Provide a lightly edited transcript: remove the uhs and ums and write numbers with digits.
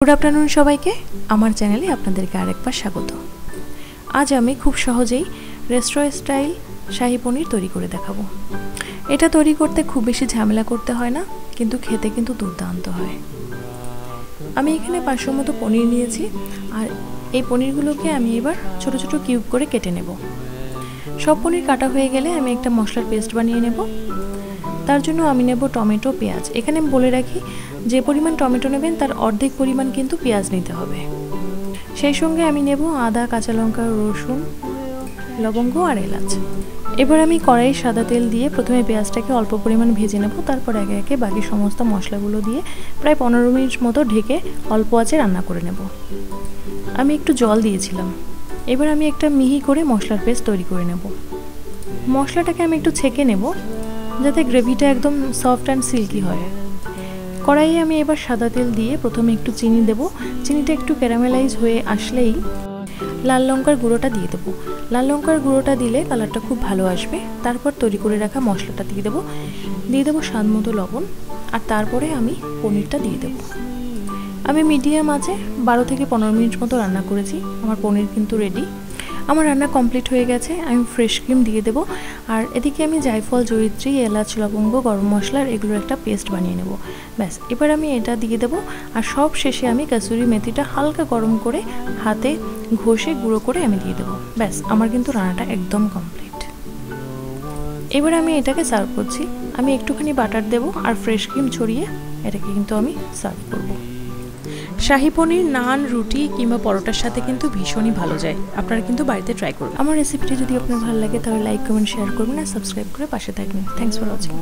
Good afternoon सबाइके आमार चैनेले आपनादेरके आरेकबार स्वागत। आज आमी खूब सहजेई रेस्टुरेंट स्टाइल शाही पनीर तैरी करे देखाबो। एटा तैरी करते खूब बेशी झमेला करते हय ना, किन्तु खेते किन्तु दुर्दान्त हय। आमी एखाने 500 मतो पनीर नियेछि आर एई पनीरगुलोके आमी एबार छोटो छोटो किউব करे केटे नेब। सब पनीर काटा हये गेले आमी एकटा मशलार पेस्ट बानिये नेब। तार जोन्नो आमी नेब टमेटो पेঁয়াজ। एखाने बोले राखी जे परिमाण टमेटो नेबेन तार अर्धेक परिमाण किन्तु पेঁয়াজ निते हबे। सेई संगे आमी नेब आदा काँचा लंका रसुन लवंग और एलाच। एबार आमी कड़ाई सादा तेल दिए प्रथमे पेঁয়াজटाके अल्प परिमाण भेजे नेब, तारपर एके एके बाकी समस्त मशलागुलो दिए प्राय 15 मिनट मतो ढेके अल्प आँचे रान्ना करे नेब। आमी एकटु जल दिएछिलाम। एबार आमी एकटा मिहि करे मशलार पेस्ट तैरी करे नेब। मशलाटाके आमी एकटु छेके नेब जाते ग्रेभिटा एकदम सफ्ट एंड सिल्की हय। कड़ाइए आमी एबार सादा तेल दिए प्रथमे एकटु चीनी देब। चीनीटा एकटु क्यारामेलाइज हये आसलेई लाल लंकार गुঁড়োটা दिए देब। लाल लंकार गुঁড়োটা दिले कालारटा खूब भालो आसबे। तारपर तैरी करे राखा मशलाटा दिए देब स्वाद मतो लवण और तारपरे आमी पनिरटा दिए देब। आमी मिडियाम आँचे 12 থেকে 15 मिनट मतो रान्ना करेछि। आमार पनिर किन्तु रेडी। আমার রান্না কমপ্লিট হয়ে গেছে। আমি ফ্রেশ ক্রিম দিয়ে দেব আর এদিকে আমি জায়ফল জয়িত্রী এলাচ লবঙ্গ গরম মশলার এগুলোর একটা পেস্ট বানিয়ে নেব। ব্যাস এবার আমি এটা দিয়ে দেব আর সব শেষে আমি কাসুরি মেথিটা হালকা গরম করে হাতে ঘষে গুঁড়ো করে আমি দিয়ে দেব। ব্যাস আমার কিন্তু রান্নাটা একদম কমপ্লিট। এবার আমি এটাকে সার্ভ করছি। আমি একটুখানি বাটার দেব আর ফ্রেশ ক্রিম ছড়িয়ে এটাকে কিন্তু আমি সার্ভ করব। शाही पनीर नान रुटी किंबा परोटार साथे किन्तु भीषण भालो जाए। आपनारा किन्तु बाड़ीते ट्राई करबेन। आमार रेसिपिटी जोदि आपनार भालो लागे ताहले लाइक कमेंट शेयर करबेन और सबस्क्राइब करे पाशे थाकबेन। थैंक्स फर वाचिंग।